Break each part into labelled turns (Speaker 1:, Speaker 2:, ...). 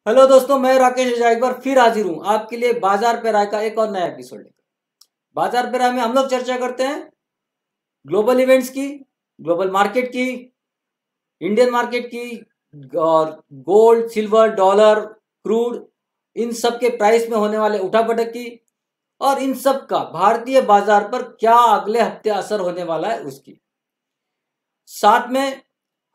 Speaker 1: Hello दोस्तों, मैं राकेश ओझा एक बार फिर हाजिर हूँ आपके लिए बाजार पे राय का एक और नया एपिसोड लेकर। बाजार पे राय में हम लोग चर्चा करते हैं ग्लोबल इवेंट्स की, ग्लोबल मार्केट की, इंडियन मार्केट की और गोल्ड, सिल्वर, डॉलर, क्रूड, इन सब के प्राइस में होने वाले उठापटक की और इन सब का भारतीय बाजार पर क्या अगले हफ्ते असर होने वाला है उसकी। साथ में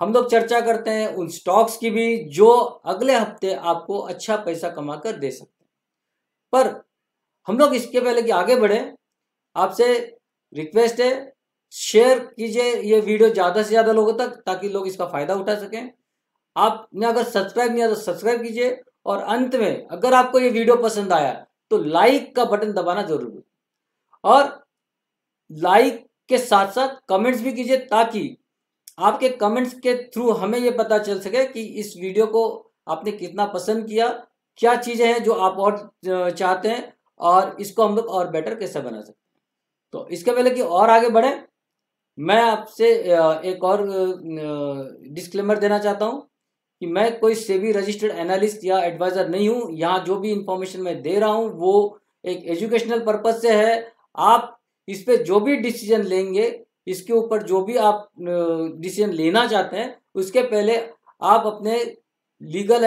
Speaker 1: हम लोग चर्चा करते हैं उन स्टॉक्स की भी जो अगले हफ्ते आपको अच्छा पैसा कमा कर दे सकते हैं। पर हम लोग इसके पहले कि आगे बढ़े, आपसे रिक्वेस्ट है, शेयर कीजिए ये वीडियो ज़्यादा से ज़्यादा लोगों तक ताकि लोग इसका फ़ायदा उठा सकें। आपने अगर सब्सक्राइब नहीं किया तो सब्सक्राइब कीजिए और अंत में अगर आपको ये वीडियो पसंद आया तो लाइक का बटन दबाना जरूर भूलिए और लाइक के साथ साथ कमेंट्स भी कीजिए ताकि आपके कमेंट्स के थ्रू हमें ये पता चल सके कि इस वीडियो को आपने कितना पसंद किया, क्या चीज़ें हैं जो आप और चाहते हैं और इसको हम लोग और बेटर कैसे बना सकते हैं। तो इसके पहले कि और आगे बढ़े, मैं आपसे एक और डिस्क्लेमर देना चाहता हूं कि मैं कोई सेबी रजिस्टर्ड एनालिस्ट या एडवाइजर नहीं हूं। यहाँ जो भी इंफॉर्मेशन मैं दे रहा हूं वो एक एजुकेशनल पर्पज से है। आप इस पे जो भी डिसीजन लेंगे, इसके ऊपर जो भी आप डिसीजन लेना चाहते हैं, उसके पहले आप अपने लीगल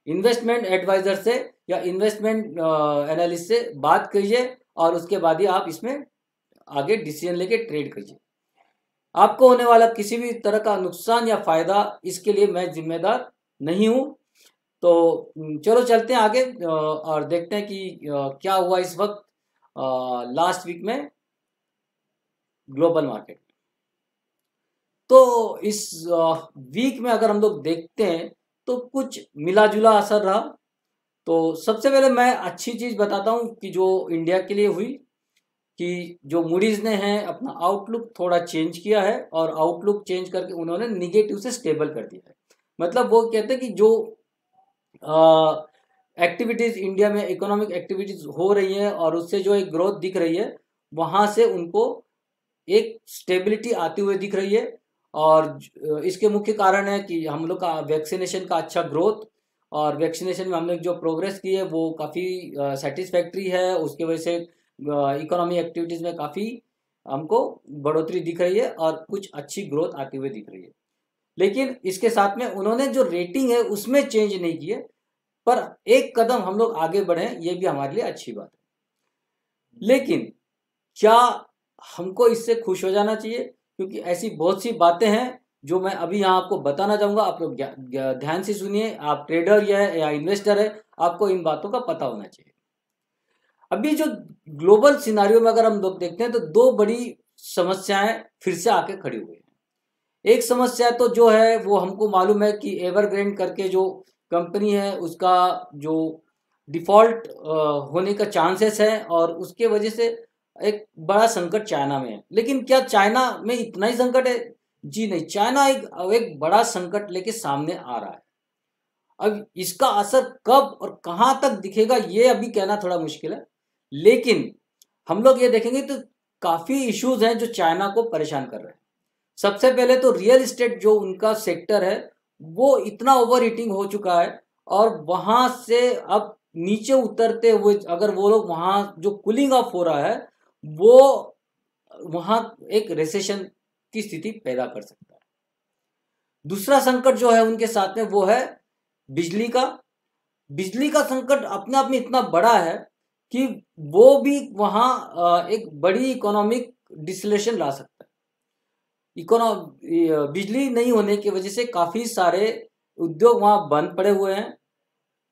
Speaker 1: इन्वेस्टमेंट एडवाइजर से या इन्वेस्टमेंट एनालिस्ट से बात कीजिए और उसके बाद ही आप इसमें आगे डिसीजन लेके ट्रेड कीजिए। आपको होने वाला किसी भी तरह का नुकसान या फायदा, इसके लिए मैं जिम्मेदार नहीं हूं। तो चलो चलते हैं आगे और देखते हैं कि क्या हुआ इस वक्त लास्ट वीक में ग्लोबल मार्केट। तो इस वीक में अगर हम लोग देखते हैं तो कुछ मिला जुला असर रहा। तो सबसे पहले मैं अच्छी चीज बताता हूं कि जो इंडिया के लिए हुई कि जो मूडीज ने हैं अपना आउटलुक थोड़ा चेंज किया है और आउटलुक चेंज करके उन्होंने निगेटिव से स्टेबल कर दिया है। मतलब वो कहते हैं कि जो एक्टिविटीज इंडिया में इकोनॉमिक एक्टिविटीज हो रही हैं और उससे जो एक ग्रोथ दिख रही है, वहां से उनको एक स्टेबिलिटी आती हुई दिख रही है। और इसके मुख्य कारण है कि हम लोग का वैक्सीनेशन का अच्छा ग्रोथ और वैक्सीनेशन में हमने जो प्रोग्रेस की है वो काफ़ी सेटिस्फैक्ट्री है। उसके वजह से इकोनॉमी एक्टिविटीज़ में काफ़ी हमको बढ़ोतरी दिख रही है और कुछ अच्छी ग्रोथ आती हुई दिख रही है। लेकिन इसके साथ में उन्होंने जो रेटिंग है उसमें चेंज नहीं किए, पर एक कदम हम लोग आगे बढ़े, ये भी हमारे लिए अच्छी बात है। लेकिन क्या हमको इससे खुश हो जाना चाहिए? क्योंकि ऐसी बहुत सी बातें हैं जो मैं अभी यहाँ आपको बताना चाहूंगा। आप लोग ध्यान से सुनिए। आप ट्रेडर या इन्वेस्टर है, आपको इन बातों का पता होना चाहिए। अभी जो ग्लोबल सिनारियो में अगर हम लोग देखते हैं तो दो बड़ी समस्याएं फिर से आके खड़ी हुई हैं। एक समस्या तो जो है वो हमको मालूम है कि एवरग्रेंड करके जो कंपनी है उसका जो डिफॉल्ट होने का चांसेस है और उसके वजह से एक बड़ा संकट चाइना में है। लेकिन क्या चाइना में इतना ही संकट है? जी नहीं, चाइना एक बड़ा संकट लेके सामने आ रहा है। अब इसका असर कब और कहां तक दिखेगा ये अभी कहना थोड़ा मुश्किल है। लेकिन हम लोग ये देखेंगे तो काफी इश्यूज हैं जो चाइना को परेशान कर रहे हैं। सबसे पहले तो रियल इस्टेट जो उनका सेक्टर है वो इतना ओवर हीटिंग हो चुका है और वहां से अब नीचे उतरते हुए अगर वो लोग वहां जो कूलिंग ऑफ हो रहा है वो वहां एक रिसेशन की स्थिति पैदा कर सकता है। दूसरा संकट जो है उनके साथ में वो है बिजली का। बिजली का संकट अपने आप में इतना बड़ा है कि वो भी वहां एक बड़ी इकोनॉमिक डिसलेशन ला सकता है। बिजली नहीं होने की वजह से काफी सारे उद्योग वहां बंद पड़े हुए हैं।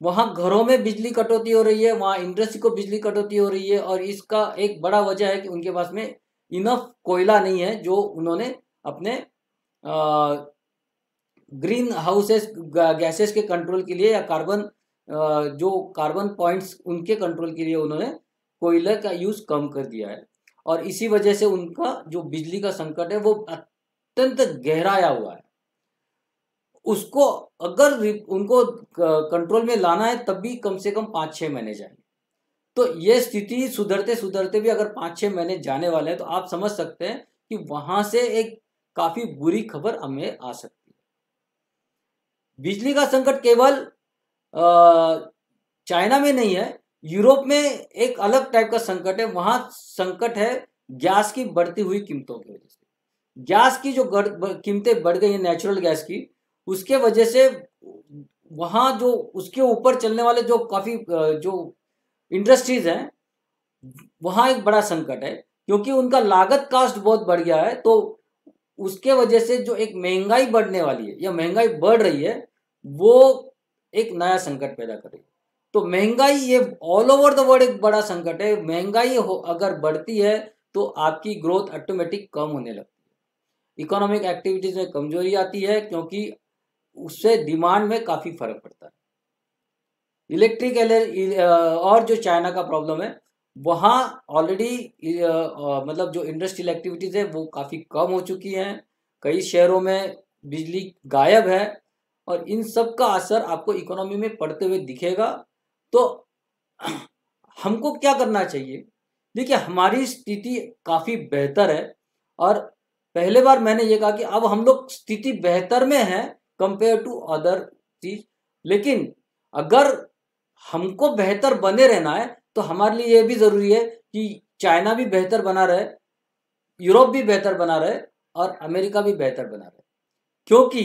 Speaker 1: वहां घरों में बिजली कटौती हो रही है, वहां इंडस्ट्री को बिजली कटौती हो रही है और इसका एक बड़ा वजह है कि उनके पास में इनफ कोयला नहीं है जो उन्होंने अपने ग्रीन हाउसेस गैसेस के कंट्रोल के लिए या कार्बन जो कार्बन पॉइंट्स उनके कंट्रोल के लिए उन्होंने कोयले का यूज कम कर दिया है। और इसी वजह से उनका जो बिजली का संकट है वो अत्यंत गहराया हुआ है। उसको अगर उनको कंट्रोल में लाना है तब भी कम से कम 5-6 महीने जाएंगे। तो ये स्थिति सुधरते सुधरते भी अगर 5-6 महीने जाने वाले हैं तो आप समझ सकते हैं कि वहां से एक काफी बुरी खबर हमें आ सकती है। बिजली का संकट केवल चाइना में नहीं है, यूरोप में एक अलग टाइप का संकट है। वहां संकट है गैस की बढ़ती हुई कीमतों की वजह से। गैस की जो कीमतें बढ़ गई है नेचुरल गैस की, उसके वजह से वहां जो उसके ऊपर चलने वाले जो काफी जो इंडस्ट्रीज हैं, वहां एक बड़ा संकट है, क्योंकि उनका लागत कास्ट बहुत बढ़ गया है। तो उसके वजह से जो एक महंगाई बढ़ने वाली है या महंगाई बढ़ रही है, वो एक नया संकट पैदा कर रही है। तो महंगाई ये ऑल ओवर द वर्ल्ड एक बड़ा संकट है। महंगाई अगर बढ़ती है तो आपकी ग्रोथ ऑटोमेटिक कम होने लगती है, इकोनॉमिक एक्टिविटीज में कमजोरी आती है, क्योंकि उससे डिमांड में काफी फर्क पड़ता है। इलेक्ट्रिक और जो चाइना का प्रॉब्लम है, वहाँ ऑलरेडी मतलब जो इंडस्ट्रियल एक्टिविटीज है वो काफ़ी कम हो चुकी हैं। कई शहरों में बिजली गायब है, और इन सब का असर आपको इकोनॉमी में पड़ते हुए दिखेगा। तो हमको क्या करना चाहिए? देखिए, हमारी स्थिति काफ़ी बेहतर है, और पहले बार मैंने ये कहा कि अब हम लोग स्थिति बेहतर में है कंपेयर टू अदर चीज। लेकिन अगर हमको बेहतर बने रहना है तो हमारे लिए ये भी जरूरी है कि चाइना भी बेहतर बना रहे, यूरोप भी बेहतर बना रहे, और अमेरिका भी बेहतर बना रहे। क्योंकि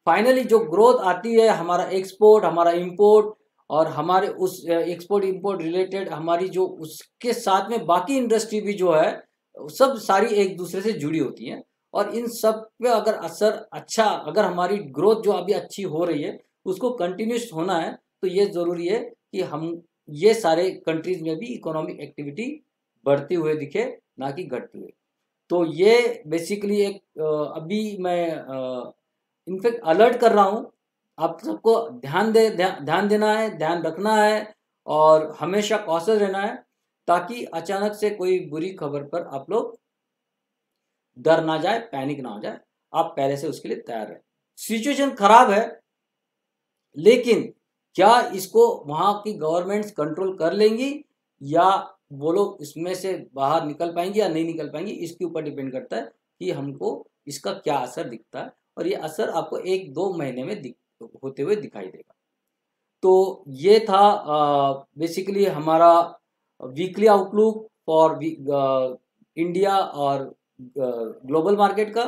Speaker 1: फाइनली जो ग्रोथ आती है, हमारा एक्सपोर्ट, हमारा इंपोर्ट, और हमारे उस एक्सपोर्ट इंपोर्ट रिलेटेड हमारी जो उसके साथ में बाकी इंडस्ट्री भी जो है, सब सारी एक दूसरे से जुड़ी होती हैं। और इन सब पे अगर असर अच्छा, अगर हमारी ग्रोथ जो अभी अच्छी हो रही है उसको कंटिन्यूस होना है, तो ये ज़रूरी है कि हम ये सारे कंट्रीज में भी इकोनॉमिक एक्टिविटी बढ़ती हुए दिखे, ना कि घटती हुए। तो ये बेसिकली एक अभी मैं इनफेक्ट अलर्ट कर रहा हूँ, आप सबको ध्यान देना है, ध्यान रखना है, और हमेशा कॉशियस रहना है, ताकि अचानक से कोई बुरी खबर पर आप लोग डर ना जाए, पैनिक ना हो जाए। आप पहले से उसके लिए तैयार रहें। सिचुएशन खराब है, लेकिन क्या इसको वहां की गवर्नमेंट्स कंट्रोल कर लेंगी, या वो लोग इसमें से बाहर निकल पाएंगे या नहीं निकल पाएंगे, इसके ऊपर डिपेंड करता है कि हमको इसका क्या असर दिखता है। और ये असर आपको 1-2 महीने में होते हुए दिखाई देगा। तो ये था बेसिकली हमारा वीकली आउटलुक फॉर इंडिया और ग्लोबल मार्केट का।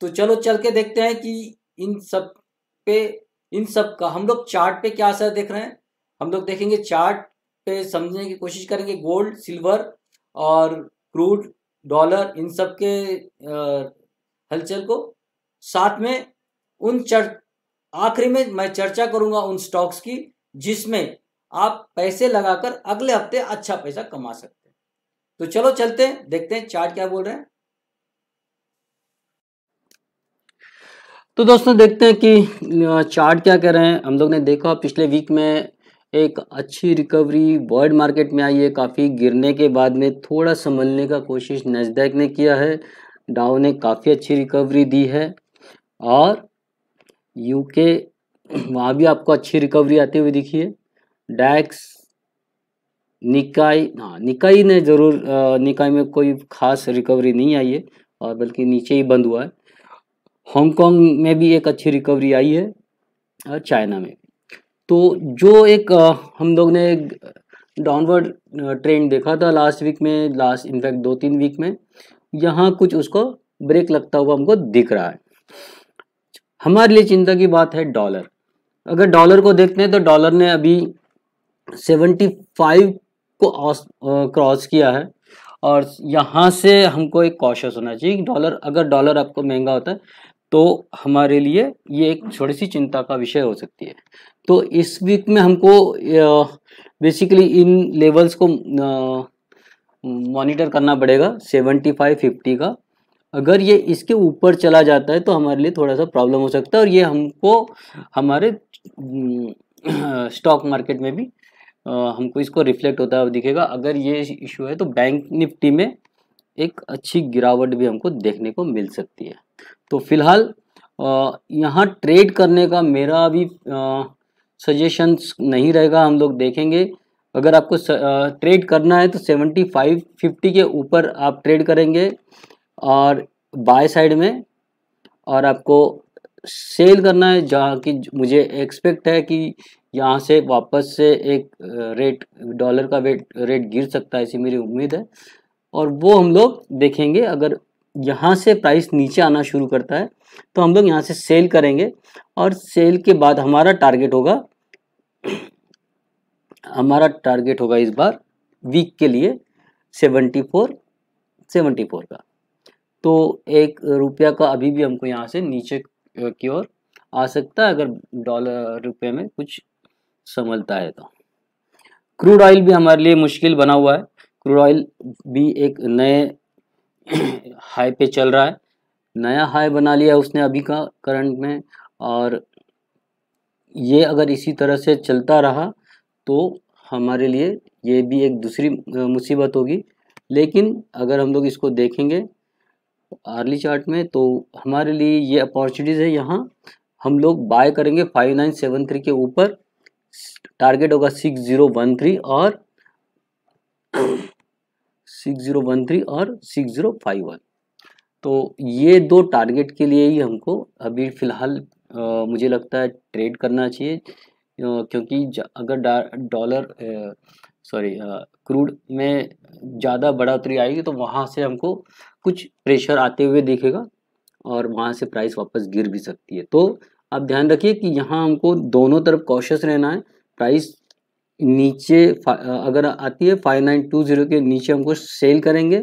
Speaker 1: तो चलो चल के देखते हैं कि इन सब का हम लोग चार्ट पे क्या असर देख रहे हैं। हम लोग देखेंगे चार्ट पे, समझने की कोशिश करेंगे गोल्ड, सिल्वर और क्रूड, डॉलर, इन सब के हलचल को। साथ में आखिरी में मैं चर्चा करूंगा उन स्टॉक्स की जिसमें आप पैसे लगाकर अगले हफ्ते अच्छा पैसा कमा सकते हैं। तो चलो चलते हैं, देखते हैं चार्ट क्या बोल रहे हैं। तो दोस्तों देखते हैं कि चार्ट क्या कह रहे हैं। हम लोग ने देखा पिछले वीक में एक अच्छी रिकवरी वर्ल्ड मार्केट में आई है। काफ़ी गिरने के बाद में थोड़ा संभलने का कोशिश नैस्डैक ने किया है, डाउ ने काफ़ी अच्छी रिकवरी दी है, और यूके वहाँ भी आपको अच्छी रिकवरी आती हुई दिखी है। डैक्स, निकाई ने ज़रूर, निकाई में कोई खास रिकवरी नहीं आई है, और बल्कि नीचे ही बंद हुआ है। हांगकांग में भी एक अच्छी रिकवरी आई है, और चाइना में। तो जो एक हम लोग ने डाउनवर्ड ट्रेंड देखा था लास्ट वीक में, लास्ट इनफैक्ट 2-3 वीक में, यहाँ कुछ उसको ब्रेक लगता हुआ हमको दिख रहा है। हमारे लिए चिंता की बात है डॉलर। अगर डॉलर को देखते हैं तो डॉलर ने अभी 75 को क्रॉस किया है, और यहाँ से हमको एक कॉशियस होना चाहिए। अगर डॉलर आपको महंगा होता है तो हमारे लिए ये एक थोड़ी सी चिंता का विषय हो सकती है। तो इस वीक में हमको बेसिकली इन लेवल्स को मॉनिटर करना पड़ेगा, 75-50 का। अगर ये इसके ऊपर चला जाता है तो हमारे लिए थोड़ा सा प्रॉब्लम हो सकता है, और ये हमको हमारे स्टॉक मार्केट में भी हमको इसको रिफ्लेक्ट होता हुआ दिखेगा। अगर ये इशू है तो बैंक निफ्टी में एक अच्छी गिरावट भी हमको देखने को मिल सकती है। तो फिलहाल यहाँ ट्रेड करने का मेरा भी सजेशंस नहीं रहेगा। हम लोग देखेंगे, अगर आपको ट्रेड करना है तो 75-50 के ऊपर आप ट्रेड करेंगे और बाय साइड में, और आपको
Speaker 2: सेल करना है, जहाँ की मुझे एक्सपेक्ट है कि यहाँ से वापस से एक रेट, डॉलर का रेट गिर सकता है, ऐसी मेरी उम्मीद है। और वो हम लोग देखेंगे, अगर यहाँ से प्राइस नीचे आना शुरू करता है तो हम लोग यहाँ से सेल करेंगे। और सेल के बाद हमारा टारगेट होगा इस बार वीक के लिए 74 का। तो 1 रुपया का अभी भी हमको यहाँ से नीचे की ओर आ सकता है, अगर डॉलर रुपये में कुछ संभलता है तो। क्रूड ऑयल भी हमारे लिए मुश्किल बना हुआ है। क्रूड ऑयल भी एक नए हाई पे चल रहा है, नया हाई बना लिया उसने अभी का करंट में। और ये अगर इसी तरह से चलता रहा तो हमारे लिए ये भी एक दूसरी मुसीबत होगी। लेकिन अगर हम लोग इसको देखेंगे अर्ली चार्ट में तो हमारे लिए ये अपॉर्चुनिटीज़ है। यहाँ हम लोग बाय करेंगे 5973 के ऊपर, टारगेट होगा 6013 और 6051। तो ये दो टारगेट के लिए ही हमको अभी फ़िलहाल मुझे लगता है ट्रेड करना चाहिए, क्योंकि अगर क्रूड में ज़्यादा बढ़ोतरी आएगी तो वहाँ से हमको कुछ प्रेशर आते हुए दिखेगा और वहाँ से प्राइस वापस गिर भी सकती है। तो आप ध्यान रखिए कि यहाँ हमको दोनों तरफ कॉशियस रहना है। प्राइस नीचे अगर आती है 5920 के नीचे हमको सेल करेंगे,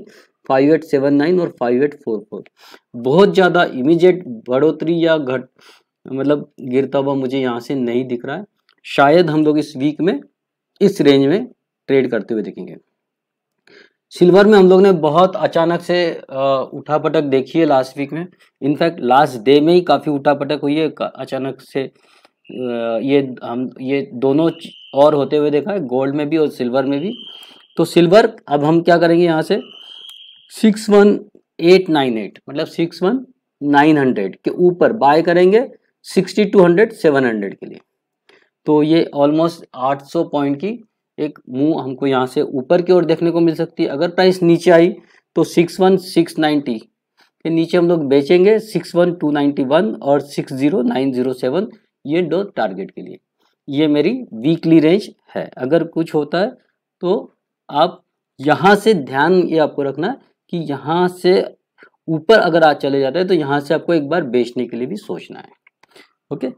Speaker 2: 5879 और 5844। बहुत ज़्यादा इमीडिएट बढ़ोतरी या मतलब गिरता हुआ मुझे यहाँ से नहीं दिख रहा है। शायद हम लोग इस वीक में इस रेंज में ट्रेड करते हुए देखेंगे। सिल्वर में हम लोग ने बहुत अचानक से उठापटक देखी है लास्ट वीक में। इनफैक्ट लास्ट डे में ही काफ़ी उठापटक हुई है अचानक से। ये दोनों और होते हुए देखा है, गोल्ड में भी और सिल्वर में भी। तो सिल्वर अब हम क्या करेंगे, यहाँ से 61898 मतलब 61900 के ऊपर बाय करेंगे 6200 700 के लिए। तो ये ऑलमोस्ट 800 पॉइंट की एक मूव हमको यहाँ से ऊपर की ओर देखने को मिल सकती है। अगर प्राइस नीचे आई तो 61690 के नीचे हम लोग बेचेंगे 61291 और 60907, ये दो टारगेट के लिए। ये मेरी वीकली रेंज है। अगर कुछ होता है तो आप यहाँ से ध्यान ये आपको रखना है कि यहाँ से ऊपर अगर आज चले जाते हैं तो यहाँ से आपको एक बार बेचने के लिए भी सोचना है। ओके,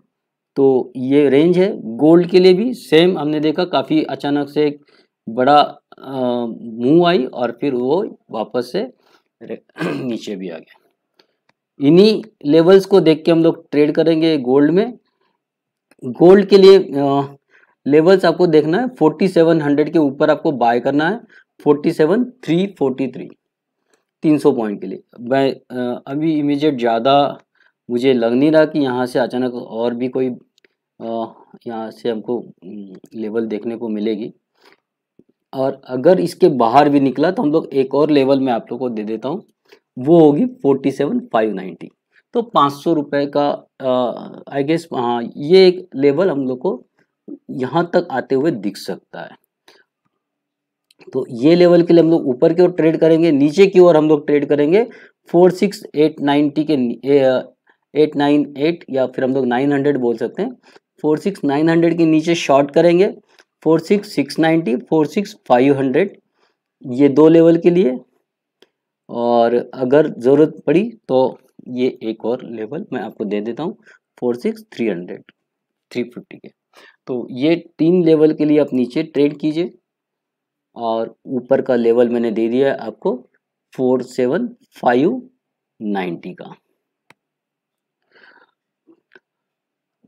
Speaker 2: तो ये रेंज है। गोल्ड के लिए भी सेम हमने देखा, काफ़ी अचानक से एक बड़ा मूव आई और फिर वो वापस से नीचे भी आ गया। इन्हीं लेवल्स को देख के हम लोग ट्रेड करेंगे गोल्ड में। गोल्ड के लिए लेवल्स आपको देखना है, 4700 के ऊपर आपको बाय करना है, 47343 300 पॉइंट के लिए। मैं अभी इमीडिएट ज़्यादा मुझे लग नहीं रहा कि यहाँ से अचानक और भी कोई यहाँ से हमको लेवल देखने को मिलेगी। और अगर इसके बाहर भी निकला तो हम लोग एक और लेवल में आप लोग को दे देता हूँ, वो होगी 47590। तो 500 रुपये का आई गेस, हाँ, ये एक लेवल हम लोग को यहाँ तक आते हुए दिख सकता है। तो ये लेवल के लिए हम लोग ऊपर की ओर ट्रेड करेंगे, नीचे की ओर हम लोग ट्रेड करेंगे 46890 के 898 या फिर हम लोग 900 बोल सकते हैं। 46900 के नीचे शॉर्ट करेंगे, 46690 46500, ये दो लेवल के लिए। और अगर ज़रूरत पड़ी तो ये एक और लेवल मैं आपको दे देता हूँ 46300 350 के। तो ये 3 लेवल के लिए आप नीचे ट्रेड कीजिए। और ऊपर का लेवल मैंने दे दिया है आपको 47590 का।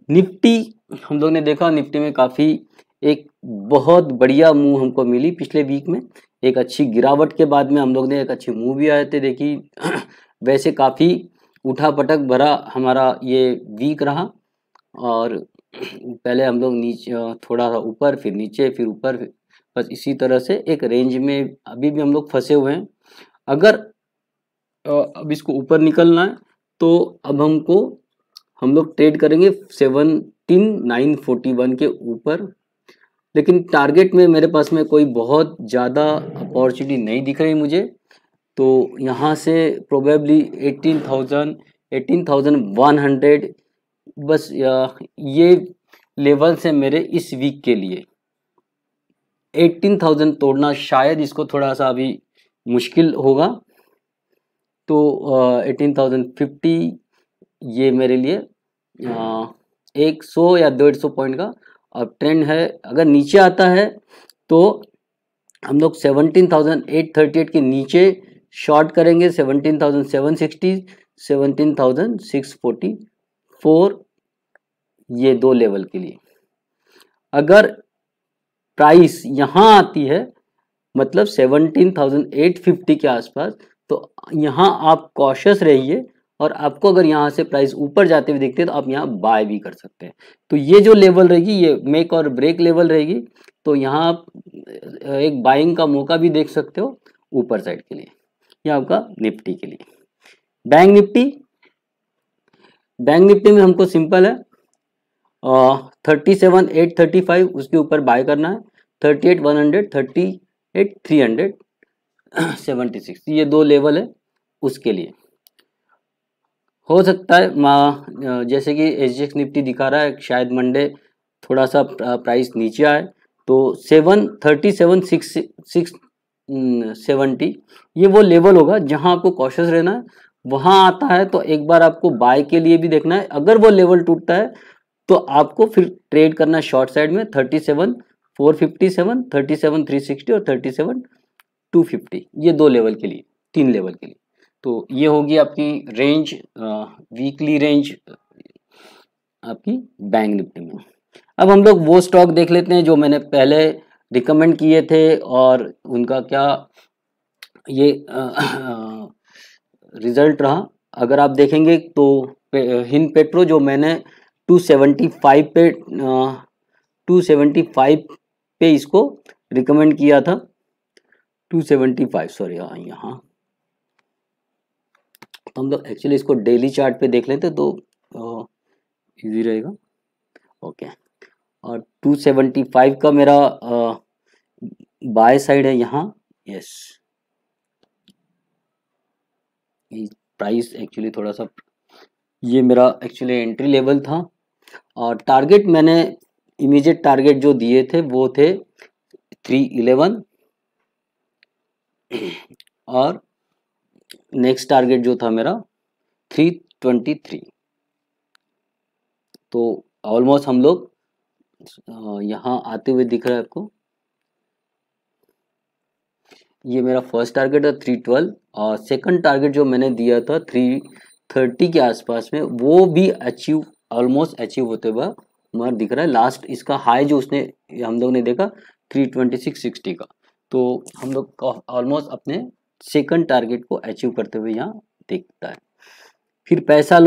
Speaker 2: निफ्टी हम लोग ने देखा, निफ्टी में काफ़ी एक बहुत बढ़िया मूव हमको मिली पिछले वीक में। एक अच्छी गिरावट के बाद में हम लोग ने एक अच्छी मूव भी आए थे, देखी। वैसे काफ़ी उठापटक भरा हमारा ये वीक रहा। और पहले हम लोग नीचे थोड़ा सा ऊपर, फिर नीचे, फिर ऊपर, बस इसी तरह से एक रेंज में अभी भी हम लोग फंसे हुए हैं। अगर अब इसको ऊपर निकलना है तो अब हम लोग ट्रेड करेंगे 17941 के ऊपर। लेकिन टारगेट में मेरे पास में कोई बहुत ज़्यादा अपॉर्चुनिटी नहीं दिख रही मुझे। तो यहाँ से प्रोबेबली 18,100 बस ये लेवल्स हैं मेरे इस वीक के लिए। 18,000 तोड़ना शायद इसको थोड़ा सा अभी मुश्किल होगा, तो 18,050 ये मेरे लिए 100 या 150 पॉइंट का अब ट्रेंड है। अगर नीचे आता है तो हम लोग 17,838 के नीचे शॉर्ट करेंगे, 17,760, 17,644 ये दो लेवल के लिए। अगर प्राइस यहाँ आती है मतलब 17,850 के आसपास, तो यहाँ आप कॉशियस रहिए, और आपको अगर यहाँ से प्राइस ऊपर जाते हुए दिखते हैं तो आप यहाँ बाय भी कर सकते हैं। तो ये जो लेवल रहेगी ये मेक और ब्रेक लेवल रहेगी, तो यहाँ आप एक बाइंग का मौका भी देख सकते हो ऊपर साइड के लिए। ये आपका निफ्टी के लिए। बैंक निफ्टी में हमको सिंपल है 37,835 उसके ऊपर बाय करना है, 38,100, 38,376 ये दो लेवल है उसके लिए। हो सकता है जैसे कि SGX निफ्टी दिखा रहा है शायद मंडे थोड़ा सा प्राइस नीचे आए, तो 737,670 ये वो लेवल होगा जहां आपको कॉशियस रहना है। वहां आता है तो एक बार आपको बाय के लिए भी देखना है, अगर वो लेवल टूटता है तो आपको फिर ट्रेड करना है शॉर्ट साइड में 37,457, 37,360 और 37,250 ये दो लेवल के लिए, तीन लेवल के लिए। तो ये होगी आपकी रेंज, वीकली रेंज आपकी बैंक निफ्टी में। अब हम लोग वो स्टॉक देख लेते हैं जो मैंने पहले रिकमेंड किए थे और उनका क्या ये रिजल्ट रहा। अगर आप देखेंगे तो हिंद पेट्रो जो मैंने 275 पे इसको रिकमेंड किया था, 275 सॉरी यहाँ तो हम लोग एक्चुअली इसको डेली चार्ट पे देख लेते तो इजी रहेगा। ओके, और 275 का मेरा बाय साइड है यहाँ। यस, प्राइस एक्चुअली थोड़ा सा ये मेरा एक्चुअली एंट्री लेवल था, और टारगेट मैंने इमीडिएट टारगेट जो दिए थे वो थे 311 और नेक्स्ट टारगेट जो था मेरा 323। तो ऑलमोस्ट हम लोग यहाँ आते हुए दिख रहा है आपको, ये मेरा फर्स्ट टारगेट है 312 और सेकंड टारगेट जो मैंने दिया था 330 के आसपास में वो भी अचीव ऑलमोस्ट अचीव होते हुए हमारा दिख रहा है। लास्ट इसका हाई जो उसने हम लोग ने देखा 326.60 का, तो हम लोग ऑलमोस्ट अपने सेकंड टारगेट को अचीव करते हुए यहाँ दिखता है। फिर पैसा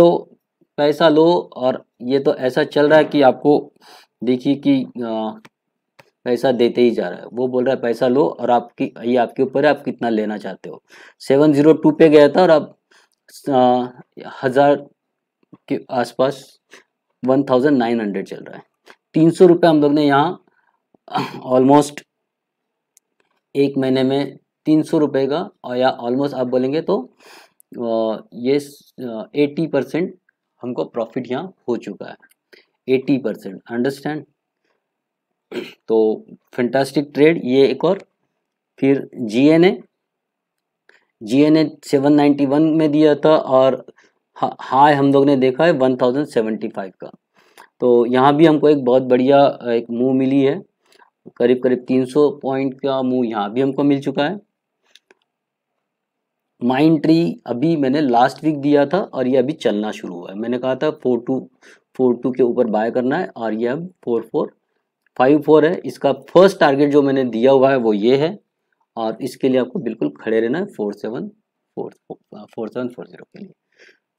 Speaker 2: लो और ये तो ऐसा चल रहा है कि आपको देखिए कि पैसा देते ही जा रहा है। वो बोल रहा है पैसा लो और ये आपके ऊपर है आप कितना लेना चाहते हो। 702 पे गया था और अब 1000 के आसपास 1900 चल रहा है। 300 रुपये हम लोग ने यहाँ ऑलमोस्ट एक महीने में 300 रुपये का, और या ऑलमोस्ट आप बोलेंगे तो ये 80% हमको प्रॉफिट यहाँ हो चुका है, 80%। अंडरस्टैंड? तो फैंटास्टिक ट्रेड ये एक। और फिर GNA 791 में दिया था और हाई हम लोग ने देखा है 1075 का। तो यहाँ भी हमको एक बहुत बढ़िया एक मूव मिली है, करीब 300 पॉइंट का मूव यहाँ भी हमको मिल चुका है। माइंड ट्री अभी मैंने लास्ट वीक दिया था और ये अभी चलना शुरू हुआ है। मैंने कहा था 4242 के ऊपर बाय करना है और ये अब 4454 है। इसका फर्स्ट टारगेट जो मैंने दिया हुआ है वो ये है, और इसके लिए आपको बिल्कुल खड़े रहना है 4740 के लिए।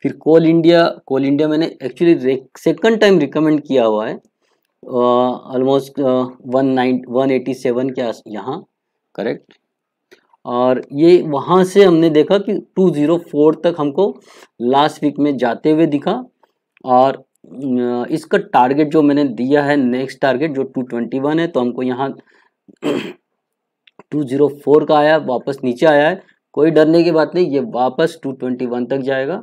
Speaker 2: फिर कोल इंडिया मैंने एक्चुअली सेकंड टाइम रिकमेंड किया हुआ है ऑलमोस्ट 187 के यहाँ, करेक्ट। और ये वहाँ से हमने देखा कि 204 तक हमको लास्ट वीक में जाते हुए दिखा, और इसका टारगेट जो मैंने दिया है नेक्स्ट टारगेट जो 221 है, तो हमको यहाँ 204 का आया, वापस नीचे आया है। कोई डरने की बात नहीं, ये वापस 221 तक जाएगा,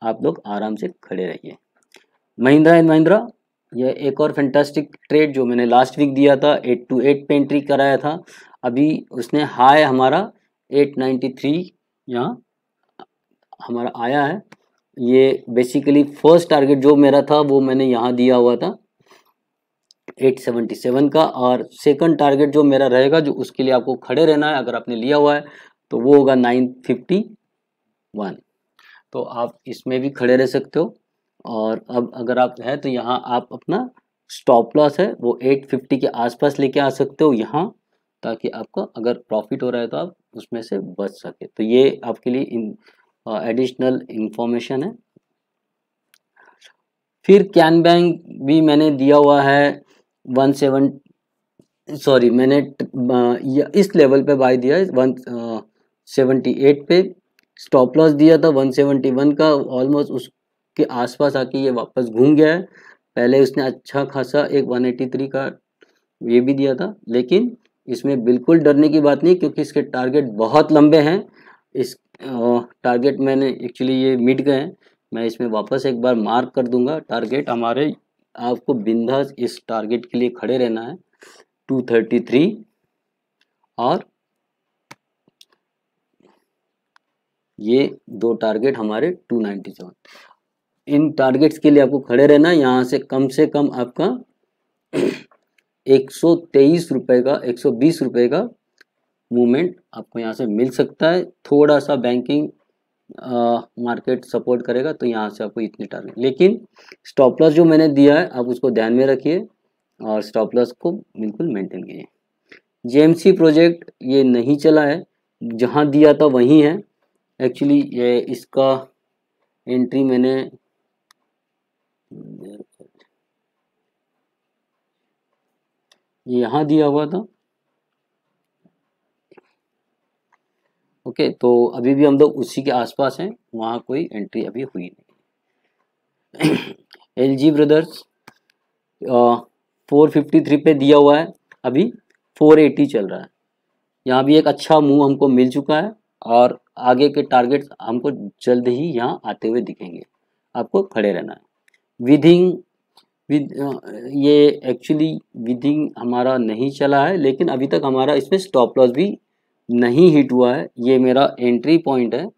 Speaker 2: आप लोग आराम से खड़े रहिए। महिंद्रा एंड महिंद्रा, यह एक और फैंटास्टिक ट्रेड जो मैंने लास्ट वीक दिया था, 828 पे एंट्री कराया था। अभी उसने हाई हमारा 893 यहाँ हमारा आया है। ये बेसिकली फर्स्ट टारगेट जो मेरा था वो मैंने यहाँ दिया हुआ था 877 का, और सेकंड टारगेट जो मेरा रहेगा, जो उसके लिए आपको खड़े रहना है अगर आपने लिया हुआ है, तो वो होगा 951। तो आप इसमें भी खड़े रह सकते हो। और अब अगर आप है तो यहाँ आप अपना स्टॉप लॉस है वो 850 के आसपास लेके आ सकते हो यहाँ, ताकि आपका अगर प्रॉफिट हो रहा है तो आप उसमें से बच सके। तो ये आपके लिए एडिशनल इंफॉर्मेशन है। फिर कैन बैंक भी मैंने दिया हुआ है 17, सॉरी मैंने इस लेवल पे बाय दिया है 178 पे, स्टॉप लॉस दिया था 171 का, ऑलमोस्ट उसके आसपास आके ये वापस घूम गया है। पहले उसने अच्छा खासा एक 183 का ये भी दिया था, लेकिन इसमें बिल्कुल डरने की बात नहीं, क्योंकि इसके टारगेट बहुत लंबे हैं। इस टारगेट मैंने एक्चुअली ये मिट गए हैं, मैं इसमें वापस एक बार मार्क कर दूंगा टारगेट हमारे। आपको बिंदास इस टारगेट के लिए खड़े रहना है 233 और ये दो टारगेट हमारे 297। इन टारगेट्स के लिए आपको खड़े रहना है। यहाँ से कम आपका 123 रुपये का 120 रुपये का मूवमेंट आपको यहाँ से मिल सकता है। थोड़ा सा बैंकिंग मार्केट सपोर्ट करेगा तो यहाँ से आपको इतने टारगेट, लेकिन स्टॉप लॉस जो मैंने दिया है आप उसको ध्यान में रखिए और स्टॉप लॉस को बिल्कुल मेंटेन कीजिए। जेएमसी प्रोजेक्ट ये नहीं चला है, जहाँ दिया था वहीं है। एक्चुअली ये इसका एंट्री मैंने यहाँ दिया हुआ था। ओके, तो अभी भी हम लोग उसी के आसपास हैं, वहाँ कोई एंट्री अभी हुई नहीं। एलजी ब्रदर्स 453 पे दिया हुआ है, अभी 480 चल रहा है। यहाँ भी एक अच्छा मूव हमको मिल चुका है और आगे के टारगेट्स हमको जल्द ही यहाँ आते हुए दिखेंगे। आपको खड़े रहना है। ये एक्चुअली विदिंग हमारा नहीं चला है, लेकिन अभी तक हमारा इसमें स्टॉप लॉस भी नहीं हिट हुआ है। ये मेरा एंट्री पॉइंट है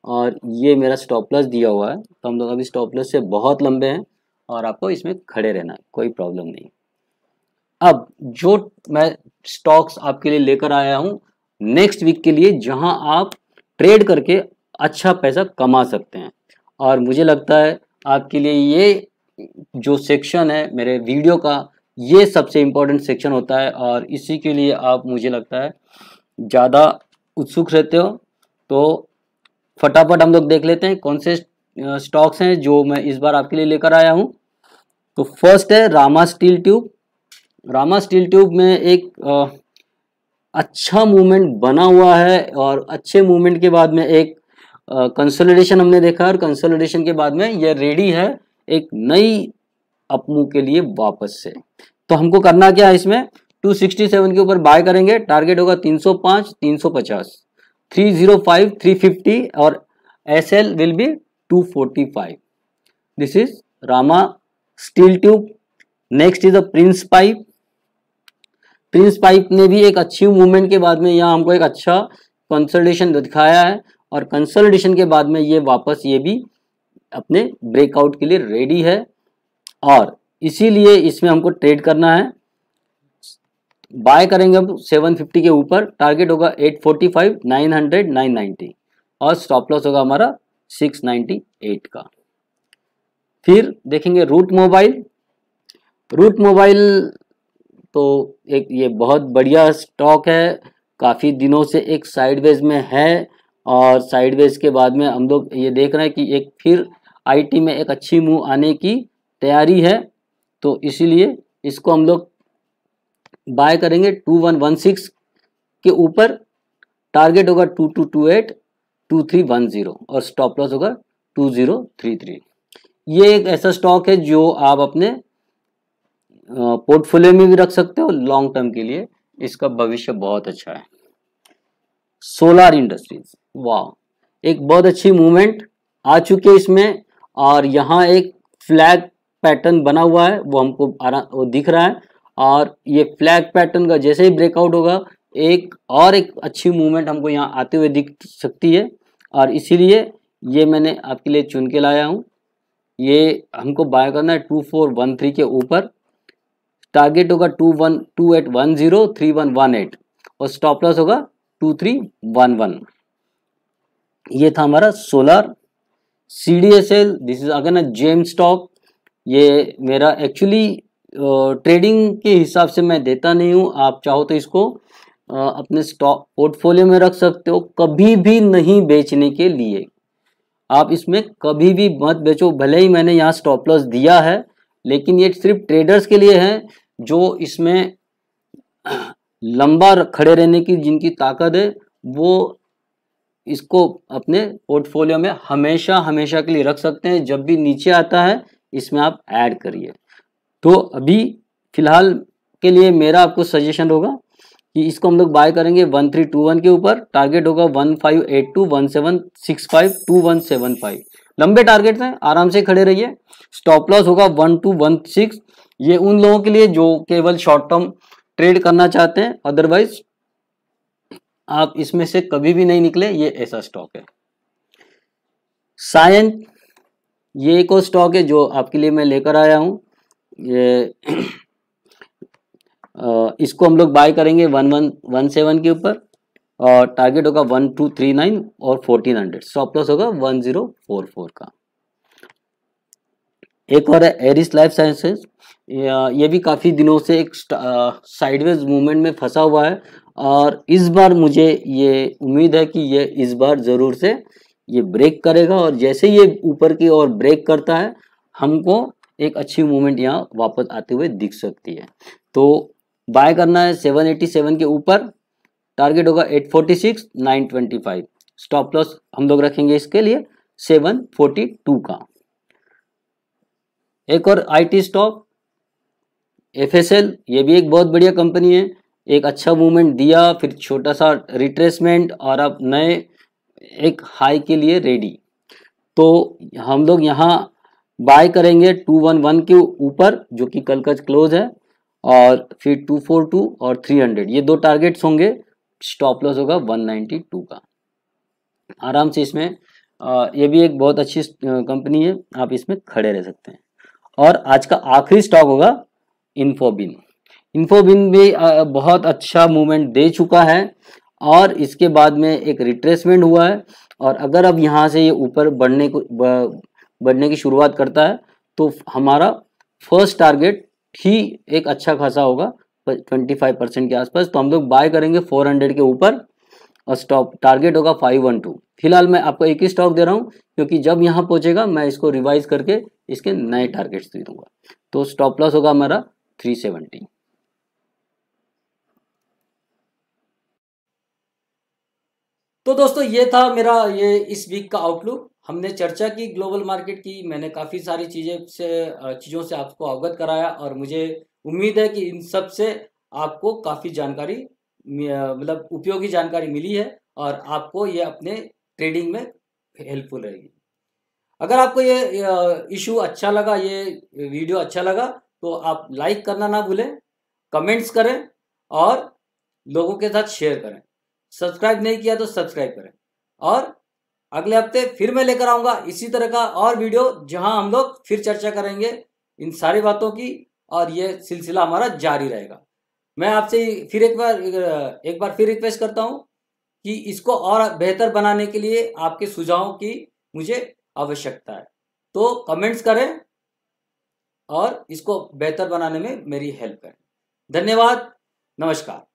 Speaker 2: और ये मेरा स्टॉप लॉस दिया हुआ है, तो हम लोग अभी स्टॉप लॉस से बहुत लंबे हैं और आपको इसमें खड़े रहना है, कोई प्रॉब्लम नहीं। अब जो मैं स्टॉक्स आपके लिए लेकर आया हूँ नेक्स्ट वीक के लिए, जहां आप ट्रेड करके अच्छा पैसा कमा सकते हैं, और मुझे लगता है आपके लिए ये जो सेक्शन है मेरे वीडियो का, ये सबसे इम्पोर्टेंट सेक्शन होता है और इसी के लिए आप मुझे लगता है ज़्यादा उत्सुक रहते हो। तो फटाफट हम लोग देख लेते हैं कौन से स्टॉक्स हैं जो मैं इस बार आपके लिए लेकर आया हूँ। तो फर्स्ट है Rama Steel tube. Rama Steel tube में एक अच्छा मूवमेंट बना हुआ है और अच्छे मूवमेंट के बाद में एक कंसोलिडेशन हमने देखा, और कंसोलिडेशन के बाद में यह रेडी है एक नई अपमूव के लिए वापस से। तो हमको करना क्या है, इसमें 267 के ऊपर बाय करेंगे, टारगेट होगा 305, 350, 305, 350 और SL will be 245। This is Rama Steel Tube. Next is the Prince Pipe. Prince Pipe ने भी एक अच्छी मूवमेंट के बाद में यहाँ हमको एक अच्छा कंसोलिडेशन दिखाया है, और कंसोलिडेशन के बाद में ये वापस ये भी अपने ब्रेकआउट के लिए रेडी है, और इसीलिए इसमें हमको ट्रेड करना है। बाय करेंगे अब 750 के ऊपर, टारगेट होगा 845, 900, 990 और स्टॉप लॉस होगा हमारा 698 का। फिर देखेंगे रूट मोबाइल। रूट मोबाइल तो एक ये बहुत बढ़िया स्टॉक है, काफ़ी दिनों से एक साइडवेज में है, और साइडवेज के बाद में हम लोग ये देख रहे हैं कि एक फिर आईटी में एक अच्छी मूव आने की तैयारी है, तो इसीलिए इसको हम लोग बाय करेंगे 2116 के ऊपर, टारगेट होगा 2228, 2310 और स्टॉप लॉस होगा 2033। ये एक ऐसा स्टॉक है जो आप अपने पोर्टफोलियो में भी रख सकते हो लॉन्ग टर्म के लिए, इसका भविष्य बहुत अच्छा है। सोलार इंडस्ट्रीज, वाह, एक बहुत अच्छी मूवमेंट आ चुकी है इसमें, और यहाँ एक फ्लैग पैटर्न बना हुआ है वो हमको वो दिख रहा है, और ये फ्लैग पैटर्न का जैसे ही ब्रेकआउट होगा एक अच्छी मूवमेंट हमको यहाँ आते हुए दिख सकती है, और इसीलिए ये मैंने आपके लिए चुन के लाया हूँ। ये हमको बाय करना है 2413 के ऊपर, टारगेट होगा 2810 3118 और स्टॉप लॉस होगा 2311। ये था हमारा solar. CDSL, this is again a gem stock. ये मेरा एक्चुअली ट्रेडिंग के हिसाब से मैं देता नहीं हूँ, आप चाहो तो इसको अपने स्टॉक पोर्टफोलियो में रख सकते हो, कभी भी नहीं बेचने के लिए। आप इसमें कभी भी मत बेचो, भले ही मैंने यहाँ स्टॉप लॉस दिया है, लेकिन ये सिर्फ ट्रेडर्स के लिए है जो इसमें लंबा खड़े रहने की जिनकी ताकत है, वो इसको अपने पोर्टफोलियो में हमेशा हमेशा के लिए रख सकते हैं। जब भी नीचे आता है इसमें आप ऐड करिए। तो अभी फिलहाल के लिए मेरा आपको सजेशन होगा कि इसको हम लोग बाय करेंगे 1321 के ऊपर, टारगेट होगा 1582 1765 2175। लंबे टारगेट हैं, आराम से खड़े रहिए। स्टॉप लॉस होगा 1216। ये उन लोगों के लिए जो केवल शॉर्ट टर्म ट्रेड करना चाहते हैं, अदरवाइज आप इसमें से कभी भी नहीं निकले, ये ऐसा स्टॉक है। सायंत, ये एक और स्टॉक है जो आपके लिए मैं लेकर आया हूं। ये इसको हम लोग बाय करेंगे 1117 के ऊपर, और टारगेट होगा 1239 और 1400, स्टॉप लॉस होगा 1044 का। एक और है एरिस लाइफ साइंसेज। ये भी काफ़ी दिनों से एक साइडवेज मूवमेंट में फंसा हुआ है, और इस बार मुझे ये उम्मीद है कि ये इस बार ज़रूर से ये ब्रेक करेगा, और जैसे ये ऊपर की ओर ब्रेक करता है हमको एक अच्छी मूवमेंट यहाँ वापस आते हुए दिख सकती है। तो बाय करना है 787 के ऊपर, टारगेट होगा 846 925, स्टॉप लॉस हम लोग रखेंगे इसके लिए 742 का। एक और IT स्टॉक FSL, ये भी एक बहुत बढ़िया कंपनी है। एक अच्छा मूवमेंट दिया, फिर छोटा सा रिट्रेसमेंट, और अब नए एक हाई के लिए रेडी। तो हम लोग यहाँ बाय करेंगे 211 के ऊपर जो कि कल का क्लोज है, और फिर 242 और 300, ये दो टारगेट्स होंगे। स्टॉप लॉस होगा 192 का। आराम से इसमें ये भी एक बहुत अच्छी कंपनी है, आप इसमें खड़े रह सकते हैं। और आज का आखिरी स्टॉक होगा इन्फोबिन। इन्फोबिन भी बहुत अच्छा मूवमेंट दे चुका है, और इसके बाद में एक रिट्रेसमेंट हुआ है, और अगर अब यहाँ से ये ऊपर बढ़ने की शुरुआत करता है तो हमारा फर्स्ट टारगेट ही एक अच्छा खासा होगा 25% के आसपास। तो हम लोग बाय करेंगे 400 के ऊपर, और स्टॉप टारगेट होगा 512। फिलहाल मैं आपको एक ही स्टॉक दे रहा हूँ, क्योंकि जब यहाँ पहुंचेगा मैं इसको रिवाइज करके इसके नए टारगेट्स दे दूंगा। तो स्टॉप लॉस होगा हमारा 370।
Speaker 1: तो दोस्तों ये था मेरा ये इस वीक का आउटलुक। हमने चर्चा की ग्लोबल मार्केट की, मैंने काफ़ी सारी चीज़ों से आपको अवगत कराया, और मुझे उम्मीद है कि इन सब से आपको काफ़ी जानकारी मतलब उपयोगी जानकारी मिली है, और आपको ये अपने ट्रेडिंग में हेल्पफुल रहेगी। अगर आपको ये इशू अच्छा लगा, ये वीडियो अच्छा लगा, तो आप लाइक करना ना भूलें, कमेंट्स करें और लोगों के साथ शेयर करें। सब्सक्राइब नहीं किया तो सब्सक्राइब करें, और अगले हफ्ते फिर मैं लेकर आऊँगा इसी तरह का और वीडियो, जहां हम लोग फिर चर्चा करेंगे इन सारी बातों की, और ये सिलसिला हमारा जारी रहेगा। मैं आपसे फिर एक बार फिर रिक्वेस्ट करता हूं कि इसको और बेहतर बनाने के लिए आपके सुझावों की मुझे आवश्यकता है। तो कमेंट्स करें और इसको बेहतर बनाने में मेरी हेल्प करें। धन्यवाद, नमस्कार।